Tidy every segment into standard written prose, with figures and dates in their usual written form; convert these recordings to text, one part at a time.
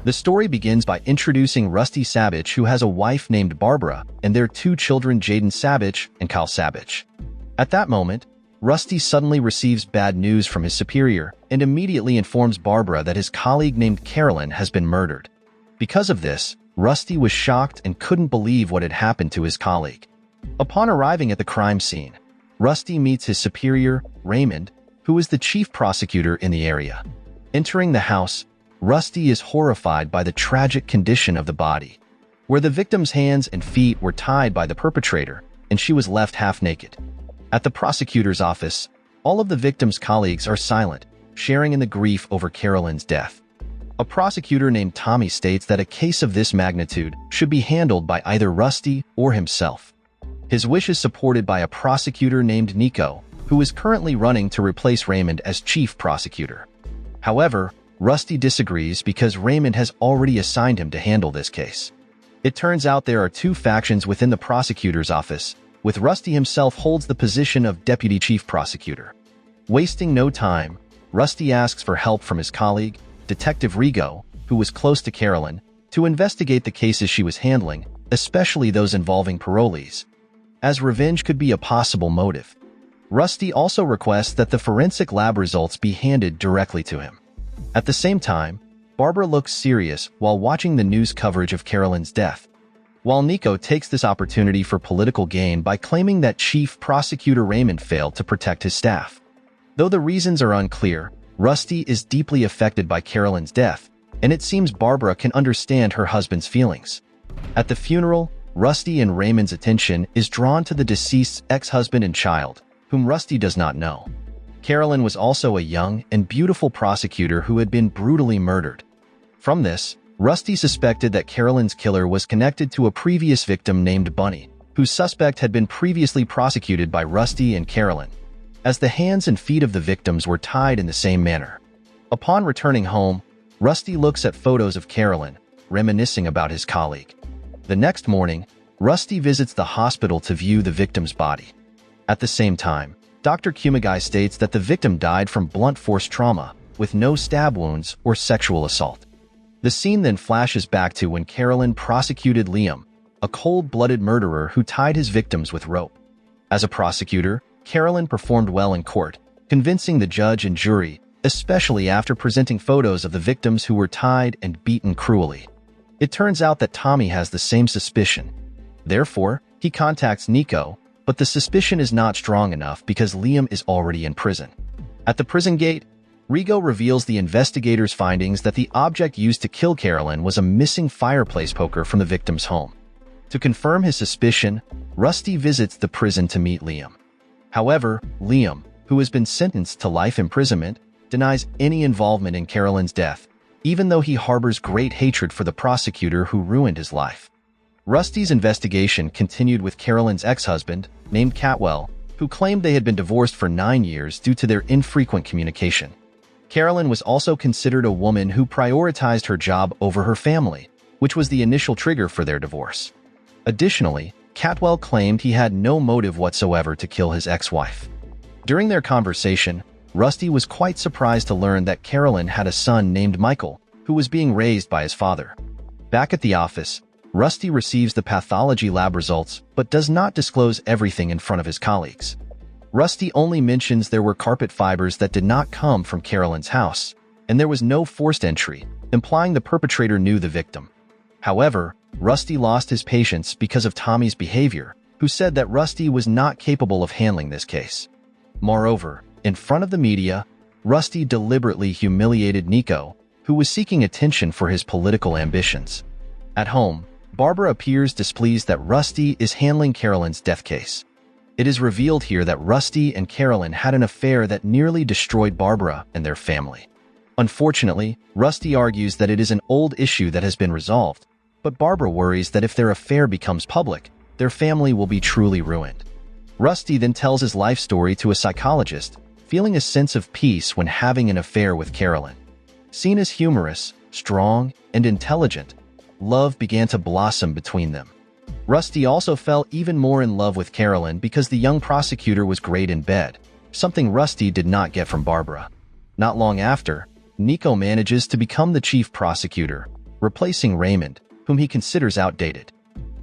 The story begins by introducing Rusty Savage, who has a wife named Barbara, and their two children, Jaden Savage and Kyle Savage. At that moment, Rusty suddenly receives bad news from his superior and immediately informs Barbara that his colleague named Carolyn has been murdered. Because of this, Rusty was shocked and couldn't believe what had happened to his colleague. Upon arriving at the crime scene, Rusty meets his superior, Raymond, who is the chief prosecutor in the area. Entering the house, Rusty is horrified by the tragic condition of the body, where the victim's hands and feet were tied by the perpetrator and she was left half naked. At the prosecutor's office, all of the victim's colleagues are silent, sharing in the grief over Carolyn's death. A prosecutor named Tommy states that a case of this magnitude should be handled by either Rusty or himself. His wish is supported by a prosecutor named Nico, who is currently running to replace Raymond as chief prosecutor. However, Rusty disagrees because Raymond has already assigned him to handle this case. It turns out there are two factions within the prosecutor's office, with Rusty himself holds the position of deputy chief prosecutor. Wasting no time, Rusty asks for help from his colleague, Detective Rigo, who was close to Carolyn, to investigate the cases she was handling, especially those involving parolees, as revenge could be a possible motive. Rusty also requests that the forensic lab results be handed directly to him. At the same time, Barbara looks serious while watching the news coverage of Carolyn's death, while Nico takes this opportunity for political gain by claiming that Chief Prosecutor Raymond failed to protect his staff. Though the reasons are unclear, Rusty is deeply affected by Carolyn's death, and it seems Barbara can understand her husband's feelings. At the funeral, Rusty and Raymond's attention is drawn to the deceased's ex-husband and child, whom Rusty does not know. Carolyn was also a young and beautiful prosecutor who had been brutally murdered. From this, Rusty suspected that Carolyn's killer was connected to a previous victim named Bunny, whose suspect had been previously prosecuted by Rusty and Carolyn, as the hands and feet of the victims were tied in the same manner. Upon returning home, Rusty looks at photos of Carolyn, reminiscing about his colleague. The next morning, Rusty visits the hospital to view the victim's body. At the same time, Dr. Kumagai states that the victim died from blunt force trauma, with no stab wounds or sexual assault. The scene then flashes back to when Carolyn prosecuted Liam, a cold-blooded murderer who tied his victims with rope. As a prosecutor, Carolyn performed well in court, convincing the judge and jury, especially after presenting photos of the victims who were tied and beaten cruelly. It turns out that Tommy has the same suspicion. Therefore, he contacts Nico, but the suspicion is not strong enough because Liam is already in prison. At the prison gate, Rigo reveals the investigators' findings that the object used to kill Carolyn was a missing fireplace poker from the victim's home. To confirm his suspicion, Rusty visits the prison to meet Liam. However, Liam, who has been sentenced to life imprisonment, denies any involvement in Carolyn's death, even though he harbors great hatred for the prosecutor who ruined his life. Rusty's investigation continued with Carolyn's ex-husband, named Catwell, who claimed they had been divorced for 9 years due to their infrequent communication. Carolyn was also considered a woman who prioritized her job over her family, which was the initial trigger for their divorce. Additionally, Catwell claimed he had no motive whatsoever to kill his ex-wife. During their conversation, Rusty was quite surprised to learn that Carolyn had a son named Michael, who was being raised by his father. Back at the office, Rusty receives the pathology lab results but does not disclose everything in front of his colleagues. Rusty only mentions there were carpet fibers that did not come from Carolyn's house, and there was no forced entry, implying the perpetrator knew the victim. However, Rusty lost his patience because of Tommy's behavior, who said that Rusty was not capable of handling this case. Moreover, in front of the media, Rusty deliberately humiliated Nico, who was seeking attention for his political ambitions. At home, Barbara appears displeased that Rusty is handling Carolyn's death case. It is revealed here that Rusty and Carolyn had an affair that nearly destroyed Barbara and their family. Unfortunately, Rusty argues that it is an old issue that has been resolved, but Barbara worries that if their affair becomes public, their family will be truly ruined. Rusty then tells his life story to a psychologist, feeling a sense of peace when having an affair with Carolyn. Seen as humorous, strong, and intelligent, love began to blossom between them. Rusty also fell even more in love with Carolyn because the young prosecutor was great in bed, something Rusty did not get from Barbara. Not long after, Nico manages to become the chief prosecutor, replacing Raymond, whom he considers outdated.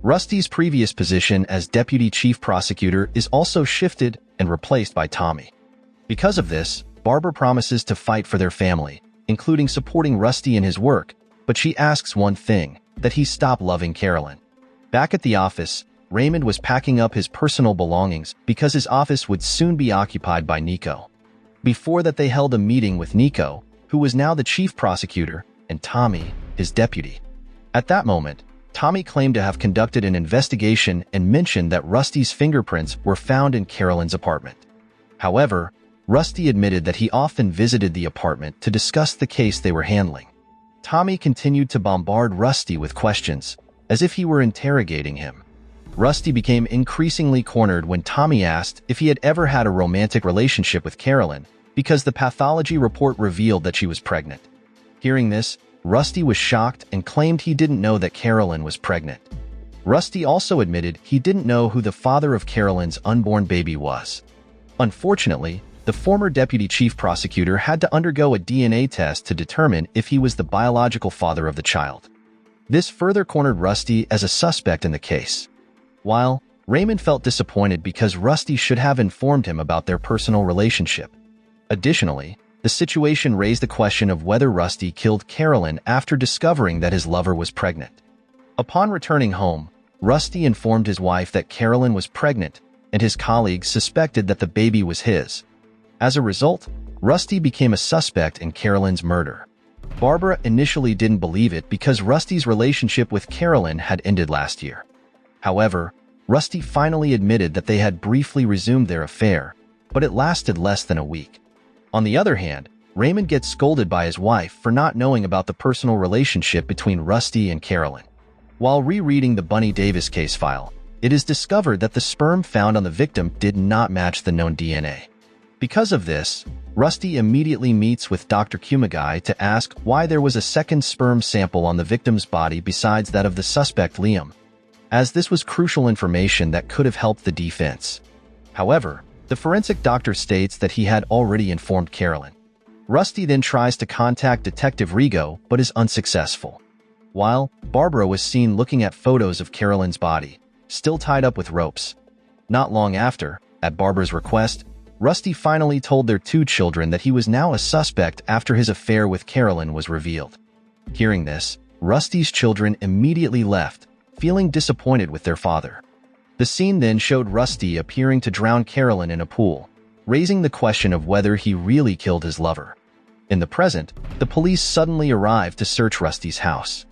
Rusty's previous position as deputy chief prosecutor is also shifted and replaced by Tommy. Because of this, Barbara promises to fight for their family, including supporting Rusty in his work, but she asks one thing, that he stop loving Carolyn. Back at the office, Raymond was packing up his personal belongings because his office would soon be occupied by Nico. Before that, they held a meeting with Nico, who was now the chief prosecutor, and Tommy, his deputy. At that moment, Tommy claimed to have conducted an investigation and mentioned that Rusty's fingerprints were found in Carolyn's apartment. However, Rusty admitted that he often visited the apartment to discuss the case they were handling. Tommy continued to bombard Rusty with questions, as if he were interrogating him. Rusty became increasingly cornered when Tommy asked if he had ever had a romantic relationship with Carolyn, because the pathology report revealed that she was pregnant. Hearing this, Rusty was shocked and claimed he didn't know that Carolyn was pregnant. Rusty also admitted he didn't know who the father of Carolyn's unborn baby was. Unfortunately, the former deputy chief prosecutor had to undergo a DNA test to determine if he was the biological father of the child. This further cornered Rusty as a suspect in the case. While Raymond felt disappointed because Rusty should have informed him about their personal relationship. Additionally, the situation raised the question of whether Rusty killed Carolyn after discovering that his lover was pregnant. Upon returning home, Rusty informed his wife that Carolyn was pregnant, and his colleagues suspected that the baby was his. As a result, Rusty became a suspect in Carolyn's murder. Barbara initially didn't believe it because Rusty's relationship with Carolyn had ended last year. However, Rusty finally admitted that they had briefly resumed their affair, but it lasted less than a week. On the other hand, Raymond gets scolded by his wife for not knowing about the personal relationship between Rusty and Carolyn. While rereading the Bunny Davis case file, it is discovered that the sperm found on the victim did not match the known DNA. Because of this, Rusty immediately meets with Dr. Kumagai to ask why there was a second sperm sample on the victim's body besides that of the suspect Liam, as this was crucial information that could have helped the defense. However, the forensic doctor states that he had already informed Carolyn. Rusty then tries to contact Detective Rigo but is unsuccessful. While Barbara was seen looking at photos of Carolyn's body, still tied up with ropes. Not long after, at Barbara's request, Rusty finally told their two children that he was now a suspect after his affair with Carolyn was revealed. Hearing this, Rusty's children immediately left, feeling disappointed with their father. The scene then showed Rusty appearing to drown Carolyn in a pool, raising the question of whether he really killed his lover. In the present, the police suddenly arrived to search Rusty's house.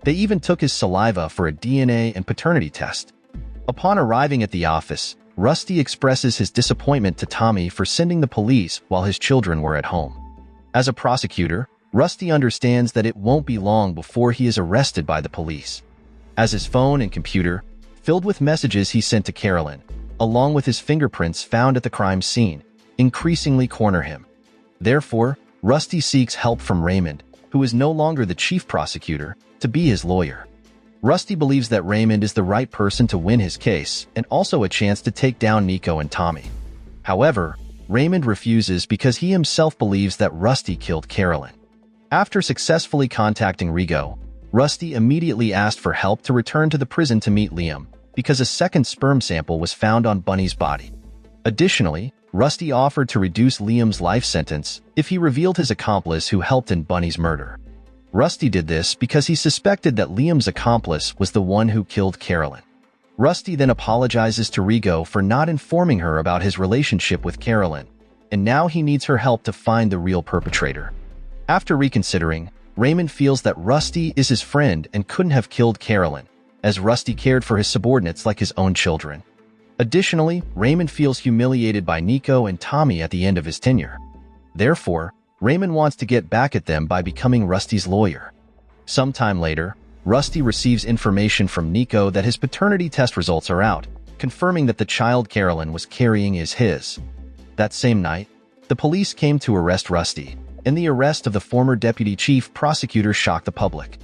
They even took his saliva for a DNA and paternity test. Upon arriving at the office, Rusty expresses his disappointment to Tommy for sending the police while his children were at home. As a prosecutor, Rusty understands that it won't be long before he is arrested by the police, as his phone and computer, filled with messages he sent to Carolyn, along with his fingerprints found at the crime scene, increasingly corner him. Therefore, Rusty seeks help from Raymond, who is no longer the chief prosecutor, to be his lawyer. Rusty believes that Raymond is the right person to win his case and also a chance to take down Nico and Tommy. However, Raymond refuses because he himself believes that Rusty killed Carolyn. After successfully contacting Rigo, Rusty immediately asked for help to return to the prison to meet Liam because a second sperm sample was found on Bunny's body. Additionally, Rusty offered to reduce Liam's life sentence if he revealed his accomplice who helped in Bunny's murder. Rusty did this because he suspected that Liam's accomplice was the one who killed Carolyn. Rusty then apologizes to Rigo for not informing her about his relationship with Carolyn, and now he needs her help to find the real perpetrator. After reconsidering, Raymond feels that Rusty is his friend and couldn't have killed Carolyn, as Rusty cared for his subordinates like his own children. Additionally, Raymond feels humiliated by Nico and Tommy at the end of his tenure. Therefore, Raymond wants to get back at them by becoming Rusty's lawyer. Sometime later, Rusty receives information from Nico that his paternity test results are out, confirming that the child Carolyn was carrying is his. That same night, the police came to arrest Rusty, and the arrest of the former deputy chief prosecutor shocked the public.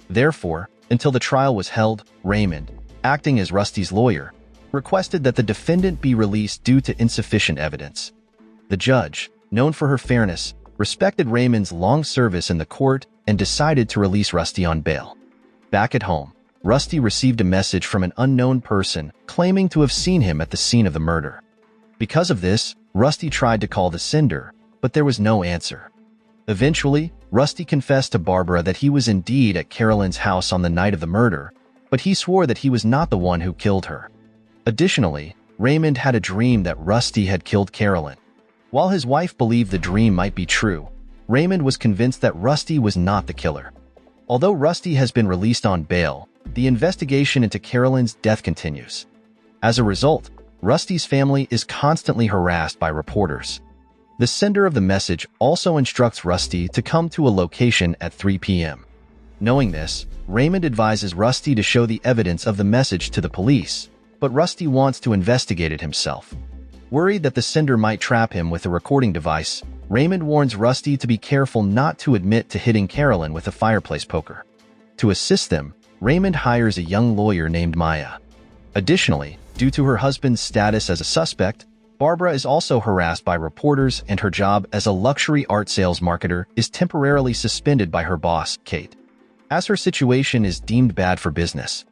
Therefore, until the trial was held, Raymond, acting as Rusty's lawyer, requested that the defendant be released due to insufficient evidence. The judge, known for her fairness, respected Raymond's long service in the court and decided to release Rusty on bail. Back at home, Rusty received a message from an unknown person claiming to have seen him at the scene of the murder. Because of this, Rusty tried to call the sender, but there was no answer. Eventually, Rusty confessed to Barbara that he was indeed at Carolyn's house on the night of the murder, but he swore that he was not the one who killed her. Additionally, Raymond had a dream that Rusty had killed Carolyn. While his wife believed the dream might be true, Raymond was convinced that Rusty was not the killer. Although Rusty has been released on bail, the investigation into Carolyn's death continues. As a result, Rusty's family is constantly harassed by reporters. The sender of the message also instructs Rusty to come to a location at 3 p.m. Knowing this, Raymond advises Rusty to show the evidence of the message to the police, but Rusty wants to investigate it himself. Worried that the sender might trap him with a recording device, Raymond warns Rusty to be careful not to admit to hitting Carolyn with a fireplace poker. To assist them, Raymond hires a young lawyer named Maya. Additionally, due to her husband's status as a suspect, Barbara is also harassed by reporters, and her job as a luxury art sales marketer is temporarily suspended by her boss, Kate, as her situation is deemed bad for business.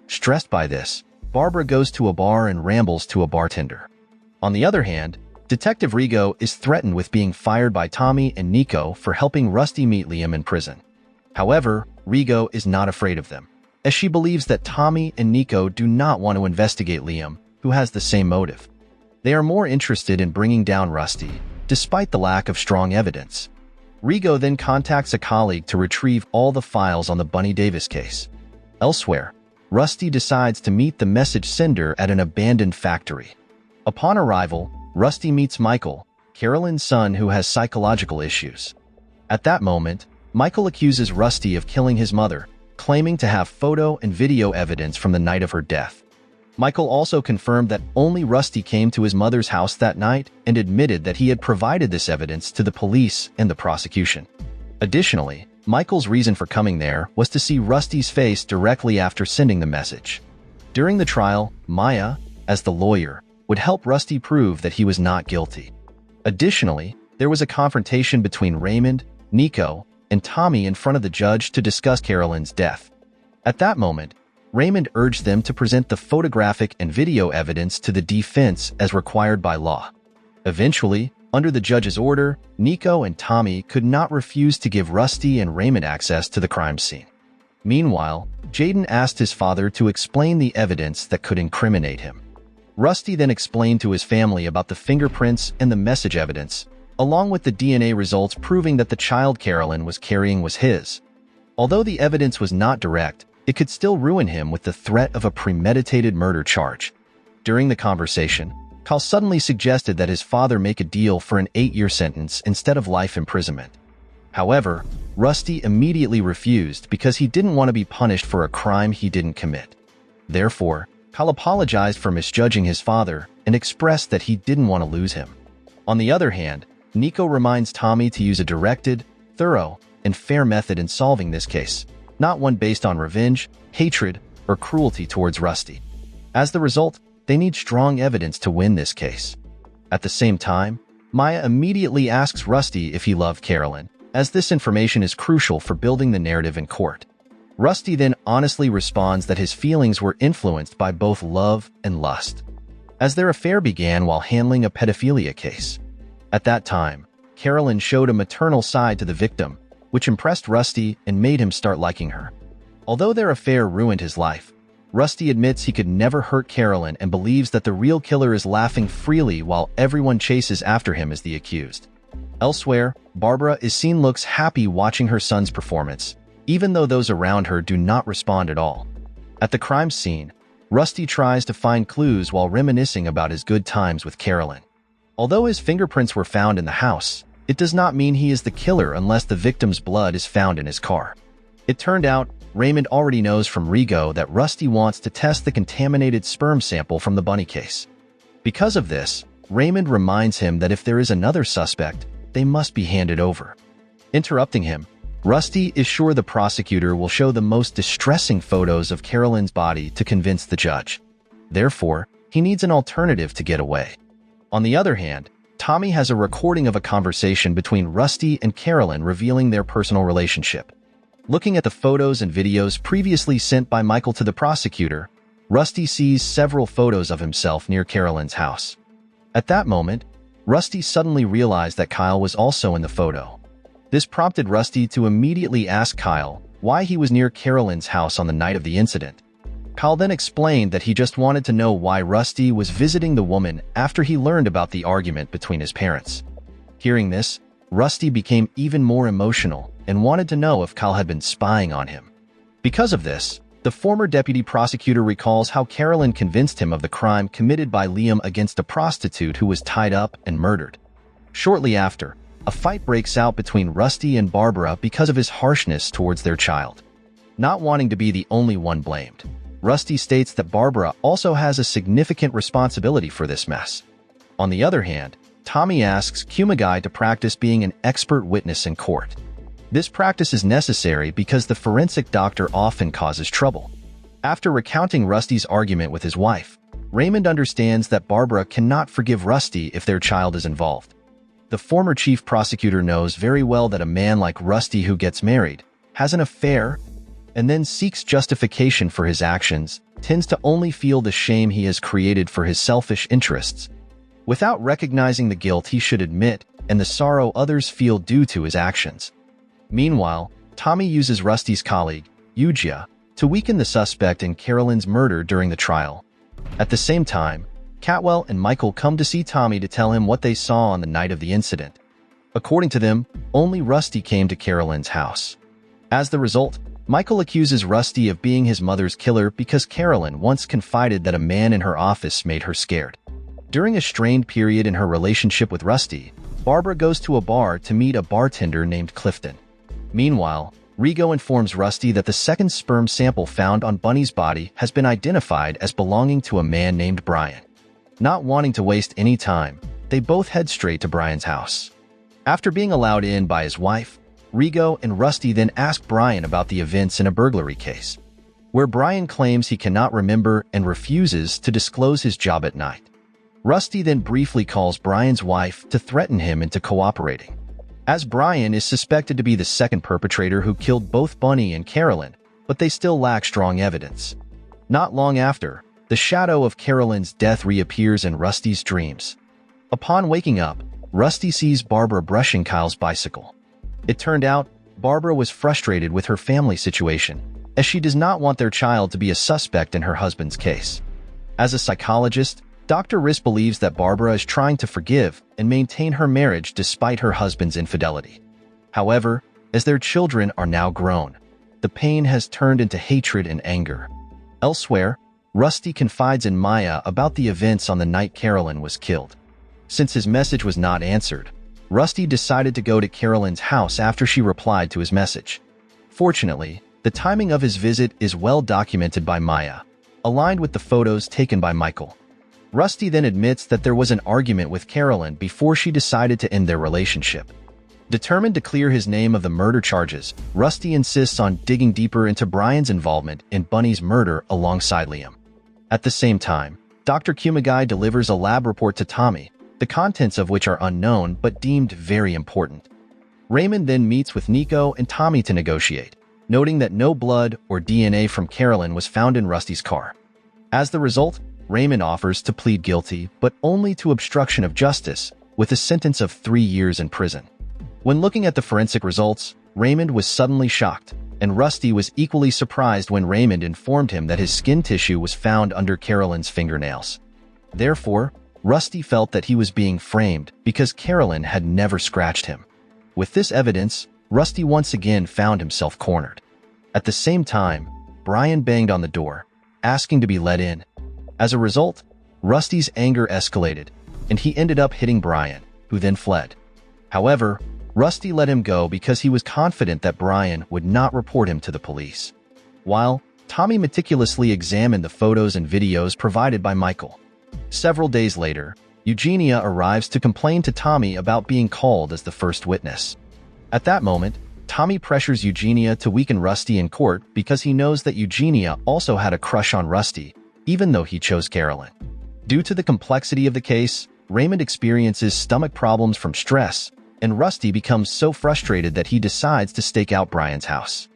Stressed by this, Barbara goes to a bar and rambles to a bartender. On the other hand, Detective Rigo is threatened with being fired by Tommy and Nico for helping Rusty meet Liam in prison. However, Rigo is not afraid of them, as she believes that Tommy and Nico do not want to investigate Liam, who has the same motive. They are more interested in bringing down Rusty, despite the lack of strong evidence. Rigo then contacts a colleague to retrieve all the files on the Bunny Davis case. Elsewhere, Rusty decides to meet the message sender at an abandoned factory. Upon arrival, Rusty meets Michael, Carolyn's son who has psychological issues. At that moment, Michael accuses Rusty of killing his mother, claiming to have photo and video evidence from the night of her death. Michael also confirmed that only Rusty came to his mother's house that night and admitted that he had provided this evidence to the police and the prosecution. Additionally, Michael's reason for coming there was to see Rusty's face directly after sending the message. During the trial, Maya, as the lawyer, would help Rusty prove that he was not guilty. Additionally, there was a confrontation between Raymond, Nico, and Tommy in front of the judge to discuss Carolyn's death. At that moment, Raymond urged them to present the photographic and video evidence to the defense as required by law. Eventually, under the judge's order, Nico and Tommy could not refuse to give Rusty and Raymond access to the crime scene. Meanwhile, Jaden asked his father to explain the evidence that could incriminate him. Rusty then explained to his family about the fingerprints and the message evidence, along with the DNA results proving that the child Carolyn was carrying was his. Although the evidence was not direct, it could still ruin him with the threat of a premeditated murder charge. During the conversation, Kyle suddenly suggested that his father make a deal for an 8-year sentence instead of life imprisonment. However, Rusty immediately refused because he didn't want to be punished for a crime he didn't commit. Therefore, Kyle apologized for misjudging his father and expressed that he didn't want to lose him. On the other hand, Nico reminds Tommy to use a directed, thorough, and fair method in solving this case, not one based on revenge, hatred, or cruelty towards Rusty. As the result, they need strong evidence to win this case. At the same time, Maya immediately asks Rusty if he loved Carolyn, as this information is crucial for building the narrative in court. Rusty then honestly responds that his feelings were influenced by both love and lust, as their affair began while handling a pedophilia case. At that time, Carolyn showed a maternal side to the victim, which impressed Rusty and made him start liking her. Although their affair ruined his life, Rusty admits he could never hurt Carolyn and believes that the real killer is laughing freely while everyone chases after him as the accused. Elsewhere, Barbara is seen looks happy watching her son's performance, even though those around her do not respond at all. At the crime scene, Rusty tries to find clues while reminiscing about his good times with Carolyn. Although his fingerprints were found in the house, it does not mean he is the killer unless the victim's blood is found in his car. It turned out, Raymond already knows from Rigo that Rusty wants to test the contaminated sperm sample from the Bunny case. Because of this, Raymond reminds him that if there is another suspect, they must be handed over. Interrupting him, Rusty is sure the prosecutor will show the most distressing photos of Carolyn's body to convince the judge. Therefore, he needs an alternative to get away. On the other hand, Tommy has a recording of a conversation between Rusty and Carolyn revealing their personal relationship. Looking at the photos and videos previously sent by Michael to the prosecutor, Rusty sees several photos of himself near Carolyn's house. At that moment, Rusty suddenly realized that Kyle was also in the photo. This prompted Rusty to immediately ask Kyle why he was near Carolyn's house on the night of the incident. Kyle then explained that he just wanted to know why Rusty was visiting the woman after he learned about the argument between his parents. Hearing this, Rusty became even more emotional and wanted to know if Kyle had been spying on him. Because of this, the former deputy prosecutor recalls how Carolyn convinced him of the crime committed by Liam against a prostitute who was tied up and murdered. Shortly after, a fight breaks out between Rusty and Barbara because of his harshness towards their child. Not wanting to be the only one blamed, Rusty states that Barbara also has a significant responsibility for this mess. On the other hand, Tommy asks Kumagai to practice being an expert witness in court. This practice is necessary because the forensic doctor often causes trouble. After recounting Rusty's argument with his wife, Raymond understands that Barbara cannot forgive Rusty if their child is involved. The former chief prosecutor knows very well that a man like Rusty who gets married, has an affair, and then seeks justification for his actions, tends to only feel the shame he has created for his selfish interests, without recognizing the guilt he should admit and the sorrow others feel due to his actions. Meanwhile, Tommy uses Rusty's colleague, Yujia, to weaken the suspect in Carolyn's murder during the trial. At the same time, Catwell and Michael come to see Tommy to tell him what they saw on the night of the incident. According to them, only Rusty came to Carolyn's house. As the result, Michael accuses Rusty of being his mother's killer because Carolyn once confided that a man in her office made her scared. During a strained period in her relationship with Rusty, Barbara goes to a bar to meet a bartender named Clifton. Meanwhile, Rigo informs Rusty that the second sperm sample found on Bunny's body has been identified as belonging to a man named Brian. Not wanting to waste any time, they both head straight to Brian's house. After being allowed in by his wife, Rigo and Rusty then ask Brian about the events in a burglary case, where Brian claims he cannot remember and refuses to disclose his job at night. Rusty then briefly calls Brian's wife to threaten him into cooperating, as Brian is suspected to be the second perpetrator who killed both Bunny and Carolyn, but they still lack strong evidence. Not long after, the shadow of Carolyn's death reappears in Rusty's dreams. Upon waking up, Rusty sees Barbara brushing Kyle's bicycle. It turned out, Barbara was frustrated with her family situation, as she does not want their child to be a suspect in her husband's case. As a psychologist, Dr. Riss believes that Barbara is trying to forgive and maintain her marriage despite her husband's infidelity. However, as their children are now grown, the pain has turned into hatred and anger. Elsewhere, Rusty confides in Maya about the events on the night Carolyn was killed. Since his message was not answered, Rusty decided to go to Carolyn's house after she replied to his message. Fortunately, the timing of his visit is well documented by Maya, aligned with the photos taken by Michael. Rusty then admits that there was an argument with Carolyn before she decided to end their relationship. Determined to clear his name of the murder charges, Rusty insists on digging deeper into Brian's involvement in Bunny's murder alongside Liam. At the same time, Dr. Kumagai delivers a lab report to Tommy, the contents of which are unknown but deemed very important. Raymond then meets with Nico and Tommy to negotiate, noting that no blood or DNA from Carolyn was found in Rusty's car. As the result, Raymond offers to plead guilty, but only to obstruction of justice, with a sentence of 3 years in prison. When looking at the forensic results, Raymond was suddenly shocked, and Rusty was equally surprised when Raymond informed him that his skin tissue was found under Carolyn's fingernails. Therefore, Rusty felt that he was being framed because Carolyn had never scratched him. With this evidence, Rusty once again found himself cornered. At the same time, Brian banged on the door, asking to be let in. As a result, Rusty's anger escalated, and he ended up hitting Brian, who then fled. However, Rusty let him go because he was confident that Brian would not report him to the police. While Tommy meticulously examined the photos and videos provided by Michael. Several days later, Eugenia arrives to complain to Tommy about being called as the first witness. At that moment, Tommy pressures Eugenia to weaken Rusty in court because he knows that Eugenia also had a crush on Rusty, even though he chose Carolyn. Due to the complexity of the case, Raymond experiences stomach problems from stress, and Rusty becomes so frustrated that he decides to stake out Brian's house.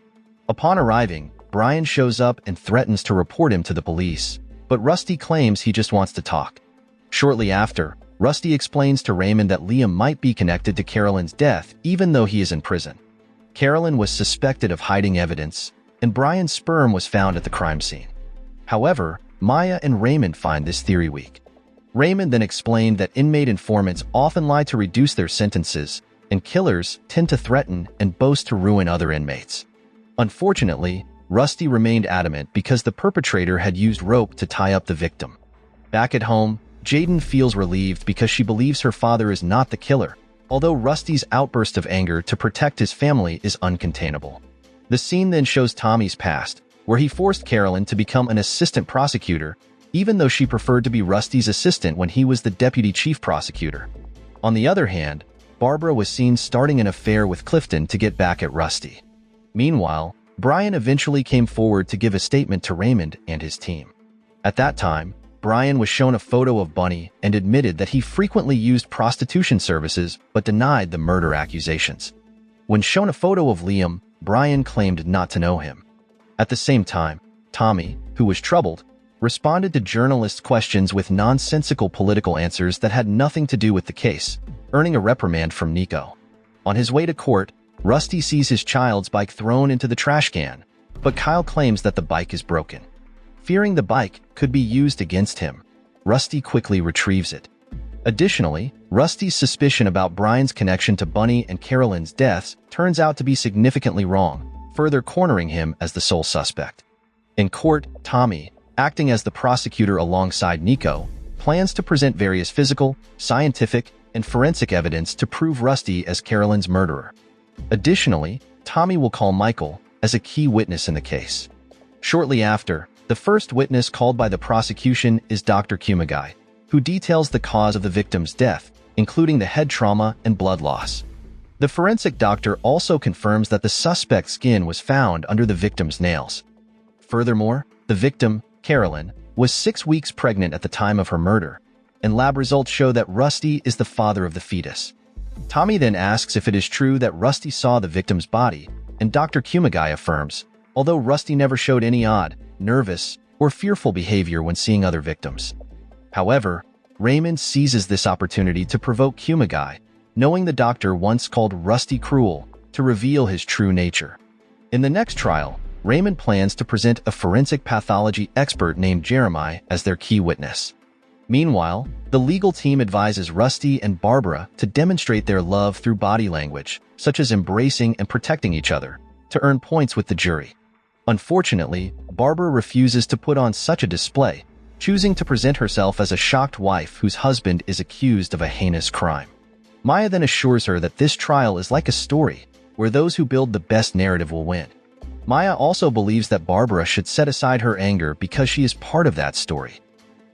Upon arriving, Brian shows up and threatens to report him to the police, but Rusty claims he just wants to talk. Shortly after, Rusty explains to Raymond that Liam might be connected to Carolyn's death even though he is in prison. Carolyn was suspected of hiding evidence, and Brian's sperm was found at the crime scene. However, Maya and Raymond find this theory weak. Raymond then explained that inmate informants often lie to reduce their sentences, and killers tend to threaten and boast to ruin other inmates. Unfortunately, Rusty remained adamant because the perpetrator had used rope to tie up the victim. Back at home, Jaden feels relieved because she believes her father is not the killer, although Rusty's outburst of anger to protect his family is uncontainable. The scene then shows Tommy's past, where he forced Carolyn to become an assistant prosecutor, even though she preferred to be Rusty's assistant when he was the deputy chief prosecutor. On the other hand, Barbara was seen starting an affair with Clifton to get back at Rusty. Meanwhile, Brian eventually came forward to give a statement to Raymond and his team. At that time, Brian was shown a photo of Bunny and admitted that he frequently used prostitution services but denied the murder accusations. When shown a photo of Liam, Brian claimed not to know him. At the same time, Tommy, who was troubled, responded to journalists' questions with nonsensical political answers that had nothing to do with the case, earning a reprimand from Nico. On his way to court, Rusty sees his child's bike thrown into the trash can, but Kyle claims that the bike is broken. Fearing the bike could be used against him, Rusty quickly retrieves it. Additionally, Rusty's suspicion about Brian's connection to Bunny and Carolyn's deaths turns out to be significantly wrong, further cornering him as the sole suspect. In court, Tommy, acting as the prosecutor alongside Nico, plans to present various physical, scientific, and forensic evidence to prove Rusty as Carolyn's murderer. Additionally, Tommy will call Michael as a key witness in the case. Shortly after, the first witness called by the prosecution is Dr. Kumagai, who details the cause of the victim's death, including the head trauma and blood loss. The forensic doctor also confirms that the suspect's skin was found under the victim's nails. Furthermore, the victim, Carolyn, was 6 weeks pregnant at the time of her murder, and lab results show that Rusty is the father of the fetus. Tommy then asks if it is true that Rusty saw the victim's body, and Dr. Kumagai affirms, although Rusty never showed any odd, nervous, or fearful behavior when seeing other victims. However, Raymond seizes this opportunity to provoke Kumagai, knowing the doctor once called Rusty cruel, to reveal his true nature. In the next trial, Raymond plans to present a forensic pathology expert named Jeremiah as their key witness. Meanwhile, the legal team advises Rusty and Barbara to demonstrate their love through body language, such as embracing and protecting each other, to earn points with the jury. Unfortunately, Barbara refuses to put on such a display, choosing to present herself as a shocked wife whose husband is accused of a heinous crime. Maya then assures her that this trial is like a story, where those who build the best narrative will win. Maya also believes that Barbara should set aside her anger because she is part of that story.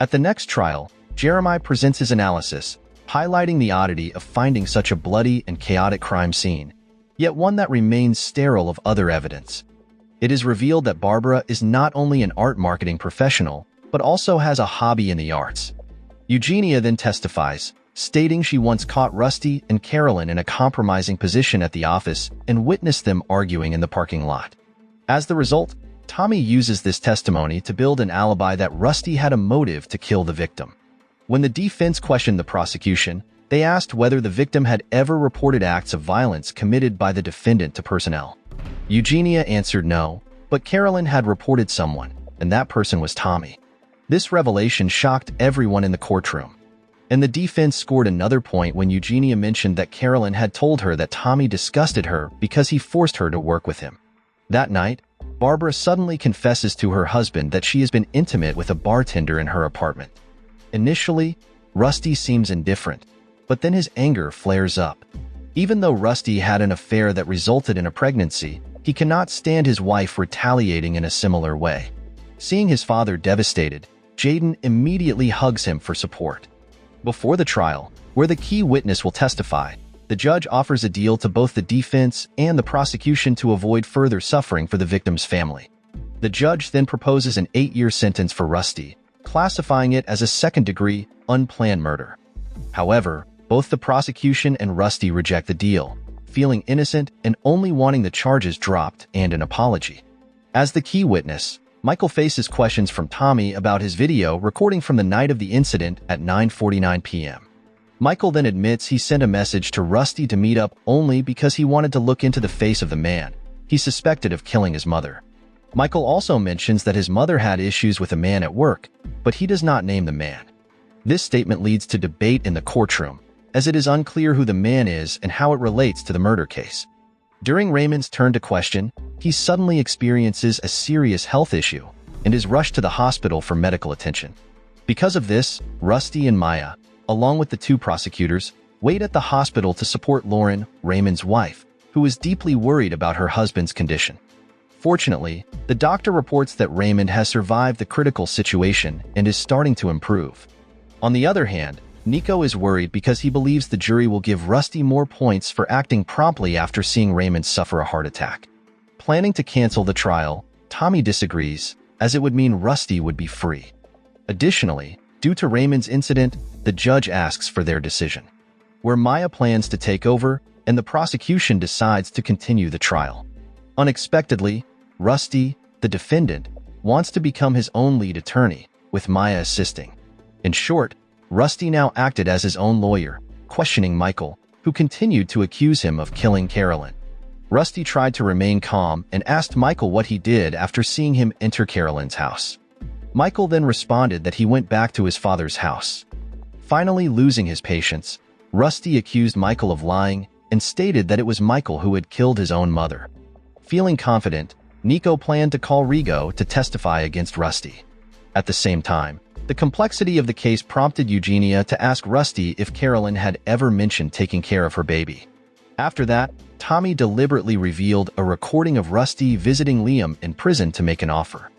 At the next trial, Jeremiah presents his analysis, highlighting the oddity of finding such a bloody and chaotic crime scene, yet one that remains sterile of other evidence. It is revealed that Barbara is not only an art marketing professional, but also has a hobby in the arts. Eugenia then testifies, stating she once caught Rusty and Carolyn in a compromising position at the office and witnessed them arguing in the parking lot. As the result, Tommy uses this testimony to build an alibi that Rusty had a motive to kill the victim. When the defense questioned the prosecution, they asked whether the victim had ever reported acts of violence committed by the defendant to personnel. Eugenia answered no, but Carolyn had reported someone, and that person was Tommy. This revelation shocked everyone in the courtroom. And the defense scored another point when Eugenia mentioned that Carolyn had told her that Tommy disgusted her because he forced her to work with him. That night, Barbara suddenly confesses to her husband that she has been intimate with a bartender in her apartment. Initially, Rusty seems indifferent, but then his anger flares up. Even though Rusty had an affair that resulted in a pregnancy, he cannot stand his wife retaliating in a similar way. Seeing his father devastated, Jaden immediately hugs him for support. Before the trial, where the key witness will testify, the judge offers a deal to both the defense and the prosecution to avoid further suffering for the victim's family. The judge then proposes an 8-year sentence for Rusty, classifying it as a second-degree, unplanned murder. However, both the prosecution and Rusty reject the deal, feeling innocent and only wanting the charges dropped and an apology. As the key witness, Michael faces questions from Tommy about his video recording from the night of the incident at 9:49 p.m. Michael then admits he sent a message to Rusty to meet up only because he wanted to look into the face of the man he suspected of killing his mother. Michael also mentions that his mother had issues with a man at work, but he does not name the man. This statement leads to debate in the courtroom, as it is unclear who the man is and how it relates to the murder case. During Raymond's turn to question, he suddenly experiences a serious health issue and is rushed to the hospital for medical attention. Because of this, Rusty and Maya, along with the two prosecutors, wait at the hospital to support Lauren, Raymond's wife, who is deeply worried about her husband's condition. Fortunately, the doctor reports that Raymond has survived the critical situation and is starting to improve. On the other hand, Nico is worried because he believes the jury will give Rusty more points for acting promptly after seeing Raymond suffer a heart attack. Planning to cancel the trial, Tommy disagrees, as it would mean Rusty would be free. Additionally, due to Raymond's incident, the judge asks for their decision, where Maya plans to take over and the prosecution decides to continue the trial. Unexpectedly, Rusty, the defendant, wants to become his own lead attorney, with Maya assisting. In short, Rusty now acted as his own lawyer, questioning Michael, who continued to accuse him of killing Carolyn. Rusty tried to remain calm and asked Michael what he did after seeing him enter Carolyn's house. Michael then responded that he went back to his father's house. Finally losing his patience, Rusty accused Michael of lying and stated that it was Michael who had killed his own mother. Feeling confident, Nico planned to call Rigo to testify against Rusty. At the same time, the complexity of the case prompted Eugenia to ask Rusty if Carolyn had ever mentioned taking care of her baby. After that, Tommy deliberately revealed a recording of Rusty visiting Liam in prison to make an offer.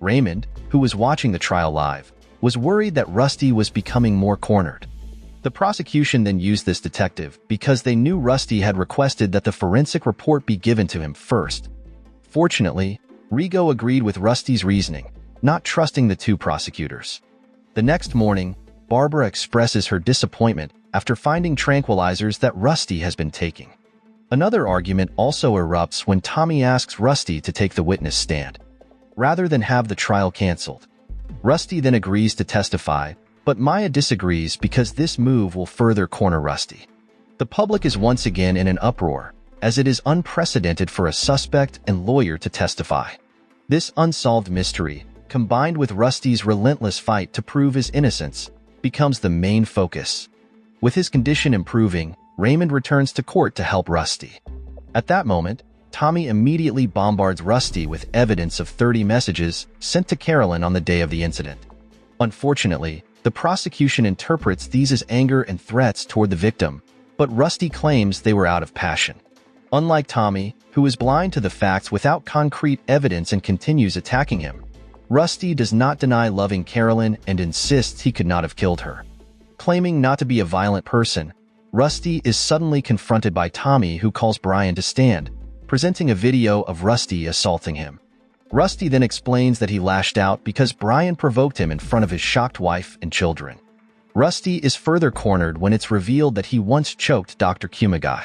Raymond, who was watching the trial live, was worried that Rusty was becoming more cornered. The prosecution then used this detective because they knew Rusty had requested that the forensic report be given to him first. Fortunately, Rigo agreed with Rusty's reasoning, not trusting the two prosecutors. The next morning, Barbara expresses her disappointment after finding tranquilizers that Rusty has been taking. Another argument also erupts when Tommy asks Rusty to take the witness stand, rather than have the trial canceled. Rusty then agrees to testify, but Maya disagrees because this move will further corner Rusty. The public is once again in an uproar, as it is unprecedented for a suspect and lawyer to testify. This unsolved mystery, combined with Rusty's relentless fight to prove his innocence, becomes the main focus. With his condition improving, Raymond returns to court to help Rusty. At that moment, Tommy immediately bombards Rusty with evidence of 30 messages sent to Carolyn on the day of the incident. Unfortunately, the prosecution interprets these as anger and threats toward the victim, but Rusty claims they were out of passion. Unlike Tommy, who is blind to the facts without concrete evidence and continues attacking him, Rusty does not deny loving Carolyn and insists he could not have killed her. Claiming not to be a violent person, Rusty is suddenly confronted by Tommy, who calls Brian to stand, presenting a video of Rusty assaulting him. Rusty then explains that he lashed out because Brian provoked him in front of his shocked wife and children. Rusty is further cornered when it's revealed that he once choked Dr. Kumagai.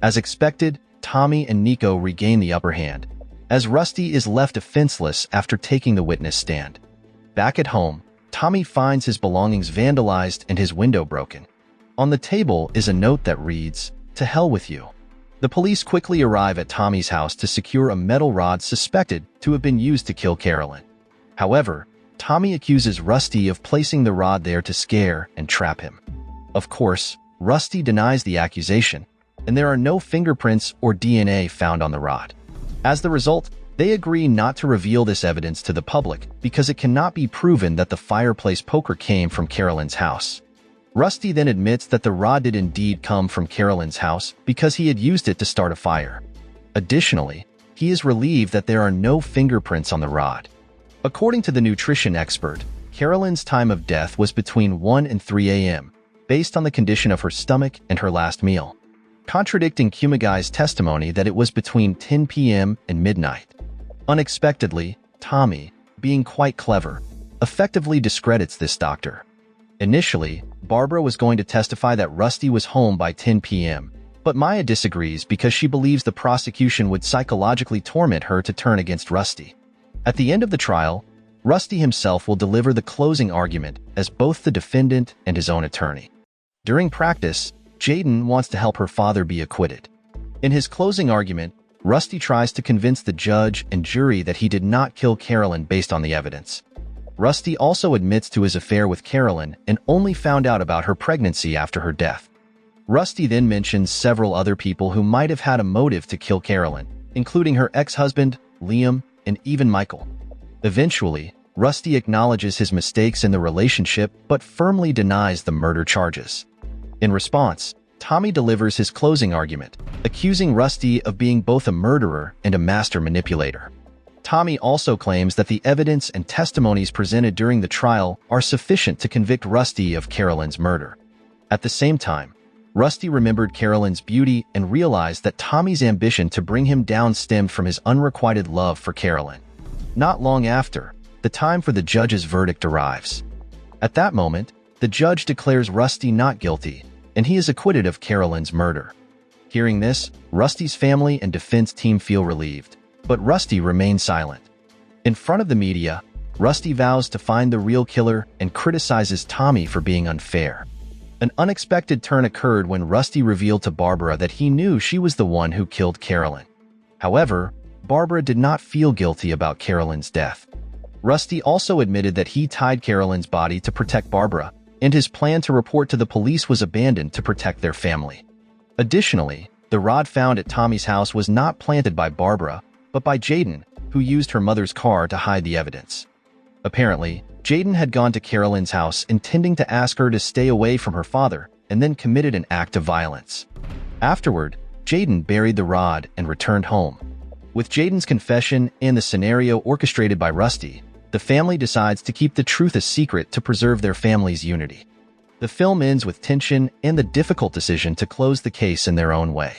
As expected, Tommy and Nico regain the upper hand, as Rusty is left defenseless after taking the witness stand. Back at home, Tommy finds his belongings vandalized and his window broken. On the table is a note that reads, "To hell with you." The police quickly arrive at Tommy's house to secure a metal rod suspected to have been used to kill Carolyn. However, Tommy accuses Rusty of placing the rod there to scare and trap him. Of course, Rusty denies the accusation, and there are no fingerprints or DNA found on the rod. As the result, they agree not to reveal this evidence to the public because it cannot be proven that the fireplace poker came from Carolyn's house. Rusty then admits that the rod did indeed come from Carolyn's house because he had used it to start a fire. Additionally, he is relieved that there are no fingerprints on the rod. According to the nutrition expert, Carolyn's time of death was between 1 and 3 a.m., based on the condition of her stomach and her last meal, contradicting Kumagai's testimony that it was between 10 p.m. and midnight. Unexpectedly, Tommy, being quite clever, effectively discredits this doctor. Initially, Barbara was going to testify that Rusty was home by 10 p.m., But Maya disagrees because she believes the prosecution would psychologically torment her to turn against Rusty. At the end of the trial, Rusty himself will deliver the closing argument as both the defendant and his own attorney. During practice, Jaden wants to help her father be acquitted. In his closing argument, Rusty tries to convince the judge and jury that he did not kill Carolyn based on the evidence. Rusty also admits to his affair with Carolyn and only found out about her pregnancy after her death. Rusty then mentions several other people who might have had a motive to kill Carolyn, including her ex-husband, Liam, and even Michael. Eventually, Rusty acknowledges his mistakes in the relationship but firmly denies the murder charges. In response, Tommy delivers his closing argument, accusing Rusty of being both a murderer and a master manipulator. Tommy also claims that the evidence and testimonies presented during the trial are sufficient to convict Rusty of Carolyn's murder. At the same time, Rusty remembered Carolyn's beauty and realized that Tommy's ambition to bring him down stemmed from his unrequited love for Carolyn. Not long after, the time for the judge's verdict arrives. At that moment, the judge declares Rusty not guilty, and he is acquitted of Carolyn's murder. Hearing this, Rusty's family and defense team feel relieved, but Rusty remains silent. In front of the media, Rusty vows to find the real killer and criticizes Tommy for being unfair. An unexpected turn occurred when Rusty revealed to Barbara that he knew she was the one who killed Carolyn. However, Barbara did not feel guilty about Carolyn's death. Rusty also admitted that he tied Carolyn's body to protect Barbara, and his plan to report to the police was abandoned to protect their family. Additionally, the rod found at Tommy's house was not planted by Barbara, but by Jaden, who used her mother's car to hide the evidence. Apparently, Jaden had gone to Carolyn's house intending to ask her to stay away from her father and then committed an act of violence. Afterward, Jaden buried the rod and returned home. With Jaden's confession and the scenario orchestrated by Rusty, the family decides to keep the truth a secret to preserve their family's unity. The film ends with tension and the difficult decision to close the case in their own way.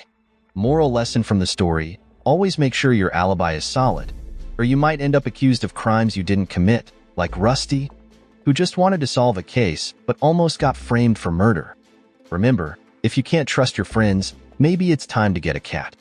Moral lesson from the story: always make sure your alibi is solid, or you might end up accused of crimes you didn't commit, like Rusty, who just wanted to solve a case but almost got framed for murder. Remember, if you can't trust your friends, maybe it's time to get a cat.